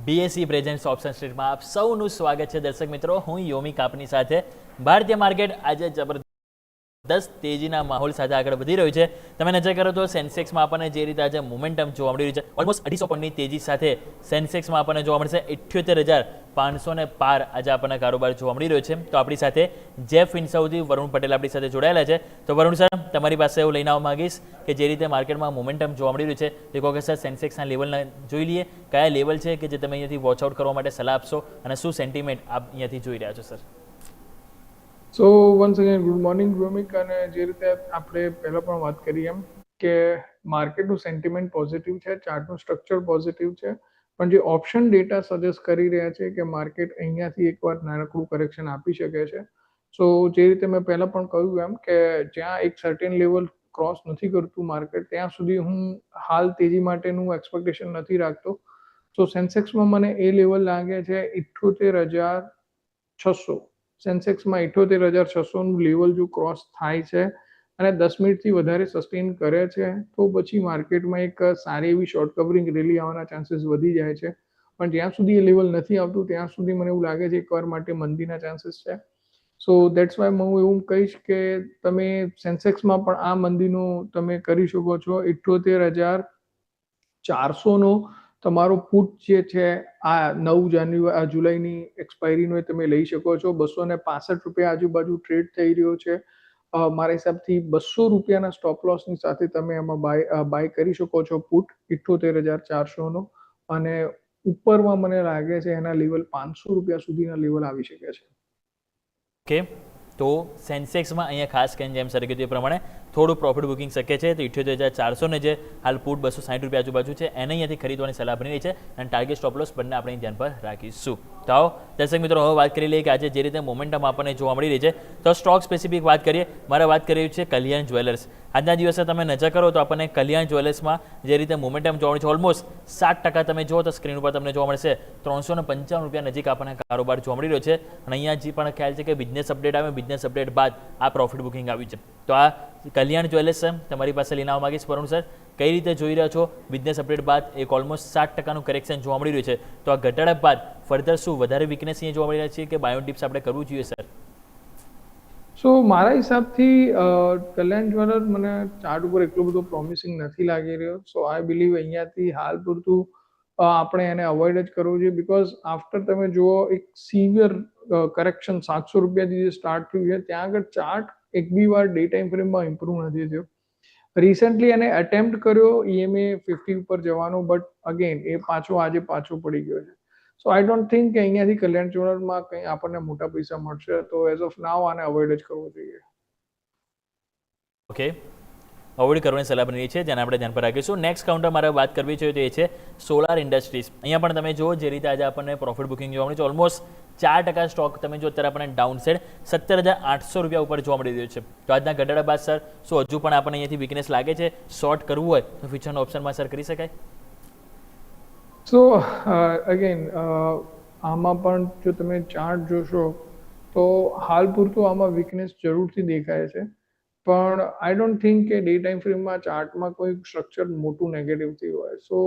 BSc presence option સ્ટ્રીટમાં આપ સૌનું સ્વાગત છે દર્શક મિત્રો। હું યોમિક આપની સાથે। ભારતીય માર્કેટ આજે જબરદસ્ત તેજીના માહોલ સાથે આગળ વધી રહ્યું છે। તમે નજર કરો તો સેન્સેક્સમાં આપણને જે રીતે આજે મોમેન્ટમ જોવા મળી રહ્યું છે, ઓલમોસ્ટ 250 પોઈન્ટની તેજી સાથે સેન્સેક્સમાં આપણને જોવા મળશે 78,500 ને પાર આજે આપણને કારોબાર જોવા મળી રહ્યો છે। તો આપણી સાથે જેફ ફિનસાઉથી વરુણ પટેલ આપણી સાથે જોડાયેલા છે। તો વરુણ સર, તમારી પાસે એવું લઈને આવવા માંગીશ કે જે રીતે માર્કેટમાં મોમેન્ટમ જોવા મળી રહ્યું છે, એક વખત સર સેન્સેક્સના લેવલને જોઈ લઈએ, કયા લેવલ છે કે જે તમે અહીંયાથી વોચ આઉટ કરવા માટે સલાહ આપશો અને શું સેન્ટિમેન્ટ આપ અહીંયાથી જોઈ રહ્યા છો sir? So once again good morning Vyomik. અને જે રીતે આપણે પહેલા પણ વાત કરી એમ કે માર્કેટનું સેન્ટિમેન્ટ પોઝિટિવ છે, ચાર્ટનું સ્ટ્રક્ચર પોઝિટિવ છે, પણ જે ઓપ્શન ડેટા સજેસ્ટ કરી રહ્યા છે કે માર્કેટ અહીંયાથી એકવાર નાનકડું કરેક્શન આપી શકે છે। સો જે રીતે મેં પહેલા પણ કહ્યું એમ કે જ્યાં એક સર્ટેન લેવલ ક્રોસ નથી કરતું માર્કેટ, ત્યાં સુધી હું હાલ તેજી માટેનું એક્સપેક્ટેશન નથી રાખતો। સો સેન્સેક્સમાં મને એ લેવલ લાગે છે 78,600। સેન્સેક્સમાં 78,600નું લેવલ જો ક્રોસ થાય છે અને 10 મિનિટથી વધારે સસ્ટેન કરે છે તો પછી માર્કેટમાં એક સારી એવી શોર્ટ કવરિંગ રેલી આવવાના ચાન્સીસ વધી જાય છે। પણ જ્યાં સુધી એ લેવલ નથી આવતું ત્યાં સુધી મને એવું લાગે છે એકવાર માટે મંદીના ચાન્સીસ છે। સો દેટ્સ વાય હું એવું કહીશ કે તમે સેન્સેક્સમાં પણ આ મંદીનું તમે કરી શકો છો। 78,400નો તમારો પુટ જે છે આ 9 જુલાઈની એક્સપાયરીનો તમે લઈ શકો છો। 265 રૂપિયા આજુબાજુ ટ્રેડ થઈ રહ્યો છે। મારા હિસાબથી 200 રૂપિયાના સ્ટોપ લોસની સાથે તમે એમાં બાય કરી શકો છો પુટ 78,400નો। અને ઉપરમાં મને લાગે છે એના લેવલ 500 રૂપિયા સુધીના લેવલ આવી શકે છે। ઓકે, તો સેન્સેક્સમાં અહીંયા ખાસ કરીને જેમ સર કીધું એ પ્રમાણે થોડું પ્રોફિટ બુકિંગ શક્ય છે। તો 78,400ને જે હાલ પુટ 260 રૂપિયા આજુબાજુ છે એને અહીંયાથી ખરીદવાની સલાહ બની રહી છે અને ટાર્ગેટ સ્ટોપ લોસ બંને આપણે ધ્યાન પર રાખીશું। તો આવો દર્શક મિત્રો, હવે વાત કરી લઈએ કે આજે જે રીતે મોમેન્ટમ આપણને જોવા મળી રહી છે, તો સ્ટોક સ્પેસિફિક વાત કરીએ। મારે વાત કરી રહ્યું છે કલ્યાણ જ્વેલર્સ। આજના દિવસે તમે નજર કરો તો આપણને કલ્યાણ જ્વેલર્સમાં જે રીતે મોમેન્ટમ જોવા મળે છે, ઓલમોસ્ટ 7% તમે જુઓ તો સ્ક્રીન ઉપર તમને જોવા મળશે 355 રૂપિયા નજીક આપણને કારોબાર જોવા મળી રહ્યો છે। અને અહીંયા જે પણ ખ્યાલ છે કે બિઝનેસ અપડેટ આવે, બિઝનેસ અપડેટ બાદ આ પ્રોફિટ બુકિંગ આવ્યું છે। તો આ કલ્યાણ જ્વેલર્સ છે, તમારી પાસે લઈને આવવા માંગીશ વરુણ સર, કઈ રીતે જોઈ રહ્યા છો બિઝનેસ અપડેટ બાદ એક ઓલમોસ્ટ 7%નું કરેક્શન જોવા મળી રહ્યું છે, તો આ ઘટાડા બાદ ફર્ધર શું વધારે વીકનેસ અહીંયા જોવા મળી રહ્યા છે કે બાયો ડિપ્સ આપણે કરવું જોઈએ સર? સો મારા હિસાબથી કલ્યાણ જ્વેલર મને ચાર્ટ ઉપર એટલો બધો પ્રોમિસિંગ નથી લાગી રહ્યો। સો આઈ બિલીવ અહીંયાથી હાલ પૂરતું આપણે એને અવોઇડ જ કરવું જોઈએ, બિકોઝ આફ્ટર તમે જુઓ એક સિવિયર કરેક્શન 700 રૂપિયાથી જે સ્ટાર્ટ થયું છે ત્યાં આગળ ચાર્ટ એક બી વાર ડે ટાઈમ ફ્રેમમાં ઇમ્પ્રૂવ નથી થયો। રિસેન્ટલી એને અટેમ્પ્ટ કર્યો EMA 50 ઉપર જવાનો, બટ અગેન એ આજે પાછો પડી ગયો છે। સો આઈ ડોન્ટ થિંક કે અહીંયાથી કલ્યાણ જ્વેલરમાં કંઈ આપણને મોટા પૈસા મળશે। તો એઝ ઓફ નાવ આને અવોઇડ જ કરવો જોઈએ। ઓકે, અવોઇડ કરવાની સલાહ બની રહી છે, જેને આપણે ધ્યાન પર રાખીશું। નેક્સ્ટ કાઉન્ટર મારે વાત કરવી છે તો એ છે સોલાર ઇન્ડસ્ટ્રીઝ। અહીંયા પણ તમે જુઓ જે રીતે આજે આપણને પ્રોફિટ બુકિંગ જોવા મળે છે, ઓલમોસ્ટ 4% સ્ટોક તમે જો અત્યારે આપણને ડાઉન સાઇડ 17,800 રૂપિયા ઉપર જોવા મળી રહ્યું છે। તો આજના ઘટાડા બાદ સર શું હજુ પણ આપણને અહીંયાથી વીકનેસ લાગે છે? શોર્ટ કરવું હોય તો ફ્યુચરના ઓપ્શનમાં સર કરી શકાય? સો અગેન આમાં પણ જો તમે ચાર્ટ જોશો તો હાલ પૂરતું આમાં વીકનેસ જરૂરથી દેખાય છે, પણ આઈ ડોન્ટ થિંક કે ડે ટાઈમ ફ્રેમમાં ચાર્ટમાં કોઈ સ્ટ્રક્ચર મોટું નેગેટિવથી હોય। સો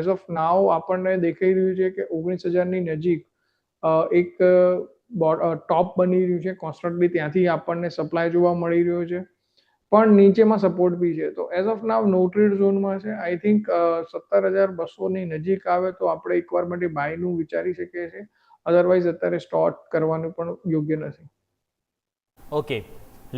એઝ ઓફ નાવ આપણને દેખાઈ રહ્યું છે કે 19,000ની નજીક એક ટોપ બની રહ્યું છે કોન્સ્ટન્ટલી, ત્યાંથી આપણને સપ્લાય જોવા મળી રહ્યો છે, પણ નીચેમાં સપોર્ટ બી છે। તો as of now no trade ઝોનમાં છે। આઈ થિંક 17,200ની નજીક આવે તો આપણે એકવાર માટે બાયનું વિચારી શકીએ છીએ, અધરવાઇઝ અત્યારે સ્ટોર્ટ કરવાનું પણ યોગ્ય નથી। ઓકે,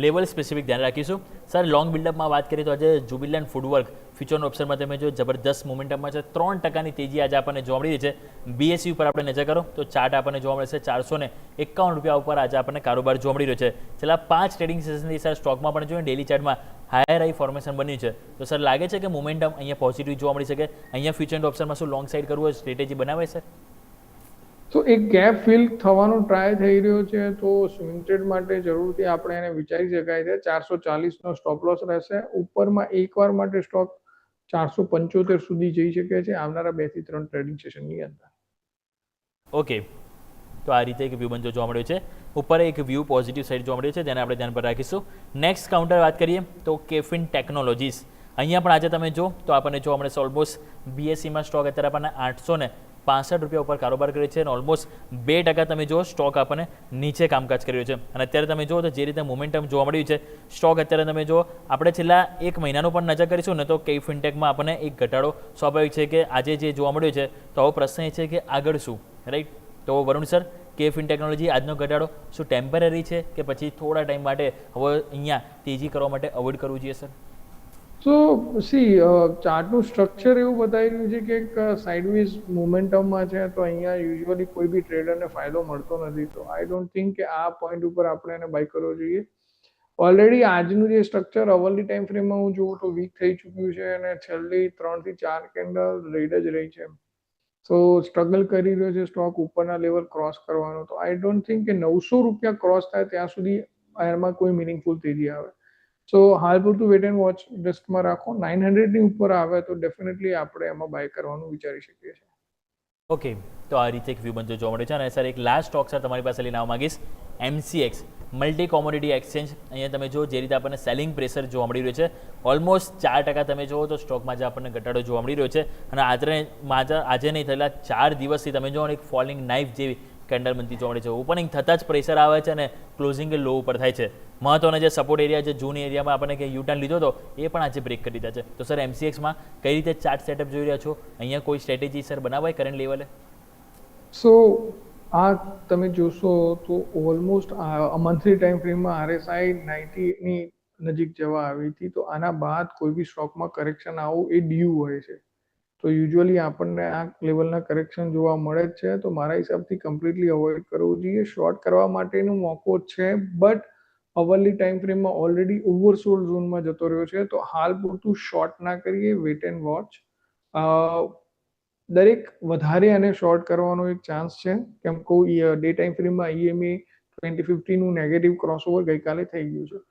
લેવલ સ્પેસિફિક ધ્યાન રાખીશું સર। લોંગ બિલ્ડઅપમાં વાત કરીએ તો આજે જુબિલન્ટ ફૂડવર્ક ફ્યુચરના ઓપ્શનમાં તમે જો જબરદસ્ત મોમેન્ટમમાં છે, 3%ની તેજી આજે આપણને જોવા મળી રહી છે। BSE ઉપર આપણે નજર કરો તો ચાર્ટ આપણને જોવા મળશે 451 રૂપિયા ઉપર આજે આપણને કારોબાર જોવા મળી રહ્યો છે। છેલ્લા 5 ટ્રેડિંગ સેશનથી સર સ્ટોકમાં પણ જોઈએ ડેલી ચાર્ટમાં હાયર હાઈ ફોર્મેશન બન્યું છે। તો સર લાગે છે કે મોમેન્ટમ અહીંયા પોઝિટિવ જોવા મળી શકે? અહીંયા ફ્યુચરના ઓપ્શનમાં શું લોંગ સાઇડ કરવું હોય, સ્ટ્રેટેજી બનાવે છે? તો એક ગેપ ફિલ થવાનો ટ્રાય થઈ રહ્યો છે, તો સ્વિંગ ટ્રેડ માટે જરૂરથી આપણે એને વિચારી શકાય છે। 440નો સ્ટોપ લોસ રહેશે। ઉપરમાં એકવાર માટે સ્ટોક 475 સુધી જઈ શકે છે આવનારા 2 થી 3 ટ્રેડિંગ સેશનની અંદર। ઓકે, તો આ રીતે એક વ્યૂ બનતો જોવા મળ્યો છે। ઉપર એક વ્યૂ પોઝિટિવ સાઇડ જોવા મળ્યો છે, જેને આપણે ધ્યાન પર રાખીશું। નેક્સ્ટ કાઉન્ટર વાત કરીએ તો કેફિન ટેકનોલોજીસ। અહીંયા પણ આજે તમે જો તો આપણને જોવા મળે છે ઓલમોસ્ટ BSEમાં સ્ટોક અત્યારે આપણને 800 ને ₹65 ઉપર કારોબાર કરે છે અને ઓલમોસ્ટ 2% તમે જુઓ સ્ટોક આપણને નીચે કામકાજ કરી રહ્યો છે. અને અત્યારે તમે જુઓ તો જે રીતે મોમેન્ટમ જોવા મળ્યું છે સ્ટોક અત્યારે તમે જુઓ આપણે છેલ્લા એક મહિનાનું પણ નજર કરીશું ને તો કે ફિનટેકમાં આપણને એક ઘટાડો સ્વાભાવિક છે કે આજે જે જોવા મળ્યું છે તો આવો પ્રશ્ન એ છે કે આગળ શું, રાઈટ? તો વરુણ સર, કે ફિન ટેકનોલોજી આજનો ઘટાડો શું ટેમ્પરરી છે કે પછી થોડા ટાઈમ માટે હવે અહીંયા તેજી કરવા માટે અવોઇડ કરવું જોઈએ સર? સો સી ચાર્ટનું સ્ટ્રક્ચર એવું બતાવી રહ્યું છે કે એક સાઇડવેઝ મોમેન્ટમમાં છે, તો અહીંયા યુઝ્યુઅલી કોઈ બી ટ્રેડરને ફાયદો મળતો નથી. તો આઈ ડોન્ટ થિંક કે આ પોઈન્ટ ઉપર આપણે એને બાય કરવો જોઈએ. ઓલરેડી આજનું જે સ્ટ્રક્ચર અવરલી ટાઈમ ફ્રેમમાં હું જોઉં તો વીક થઈ ચૂક્યું છે અને છેલ્લી 3 થી 4 કેન્ડલ રેડ જ રહી છે. સો સ્ટ્રગલ કરી રહ્યો છે સ્ટોક ઉપરના લેવલ ક્રોસ કરવાનો. તો આઈ ડોન્ટ થિંક કે ₹900 ક્રોસ થાય ત્યાં સુધી એમાં કોઈ મિનિંગફુલ તેજી આવે. સો હાલ પૂરતું વેટ એન્ડ વોચ લિસ્ટમાં રાખો. 900ની ઉપર આવે તો ડેફિનેટલી આપણે એમાં બાય કરવાનું વિચારી શકીએ છીએ. ઓકે, તો આ રીતે એક વ્યૂ બનતો જોવા મળે છે. અને સર એક લાસ્ટ સ્ટોક સર તમારી પાસે લઈને આવવા માંગીશ, MCX મલ્ટી કોમોડિટી એક્સચેન્જ. અહીંયા તમે જો જે રીતે આપણને સેલિંગ પ્રેશર જોવા મળી રહ્યું છે ઓલમોસ્ટ 4% તમે જુઓ તો સ્ટોકમાં જે આપણને ઘટાડો જોવા મળી રહ્યો છે. અને આજે નહીં થયેલા 4 દિવસથી તમે જો એક ફોલિંગ નાઇફ જેવી કેન્ડલ બનતી જોવા મળી છે. ઓપનિંગ થતાં જ પ્રેશર આવે છે અને ક્લોઝિંગ લો ઉપર થાય છે. મહત્વના જે સપોર્ટ એરિયા જે જૂન એરિયામાં આપણને કે યુટર્ન લીધો હતો એ પણ આજે બ્રેક કરી દીધા છે. તો સર MCXમાં કઈ રીતે ચાર્ટ સેટઅપ જોઈ રહ્યા છો? અહીંયા કોઈ સ્ટ્રેટેજી સર બનાવાય કરંટ લેવલે? સો આ તમે જોશો તો ઓલમોસ્ટ મંથલી ટાઈમ ફ્રેમમાં RSI 90ની નજીક જવા આવી હતી. તો આના બાદ કોઈ બી સ્ટોકમાં કરેક્શન આવું એ ડ્યુ હોય છે. તો યુઝ્યુઅલી આપણને આ લેવલના કરેક્શન જોવા મળે જ છે. તો મારા હિસાબથી કમ્પ્લીટલી અવોઇડ કરવું જોઈએ. શોર્ટ કરવા માટેનો મોકો છે, બટ અવરલી ટાઈમ ફ્રેમમાં ઓલરેડી ઓવરસોલ્ડ ઝોનમાં જતો રહ્યો છે. તો હાલ પૂરતું શોર્ટ ના કરીએ, વેટ એન્ડ વોચ. દરેક વધારે અને શોર્ટ કરવાનો એક ચાન્સ છે, કેમ કોઈ ડે ટાઈમ ફ્રેમમાં EMA 2050નું નેગેટિવ ક્રોસઓવર ગઈકાલે થઈ ગયું છે.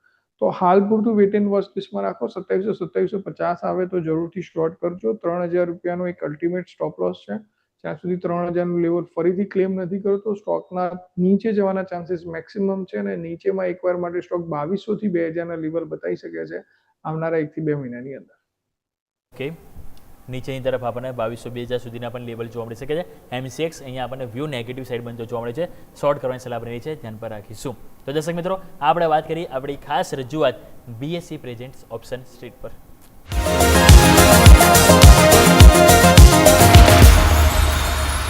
તો હાલ પૂરતું વેટ એન્ડ વોચ લિસ્ટમાં રાખો. 2700-2750 આવે તો જરૂરથી શોર્ટ કરજો. ₹3000નો એક અલ્ટિમેટ સ્ટોપ લોસ છે. જ્યાં સુધી 3000નું લેવલ ફરીથી ક્લેમ નથી કરતો સ્ટોકના નીચે જવાના ચાન્સીસ મેક્સિમમ છે. અને નીચેમાં એકવાર માટે સ્ટોક 2200 થી 2000ના લેવલ બતાવી શકે છે આવનારા 1 થી 2 મહિનાની અંદર. ઓકે, નીચેની તરફ આપણને 2200-2000 સુધીના પણ લેવલ જોવા મળી શકે છે. MCX અહીંયા આપણને વ્યૂ નેગેટિવ સાઈડ બનતો જોવા મળે છે. શોર્ટ કરવાની સલાહ આપી રહી છે, ધ્યાન પર રાખીશું. તો દર્શક મિત્રો, આપણે વાત કરી આપણી ખાસ રજૂઆત BSE પ્રેઝન્ટ્સ ઓપ્શન સ્ટ્રીટ પર.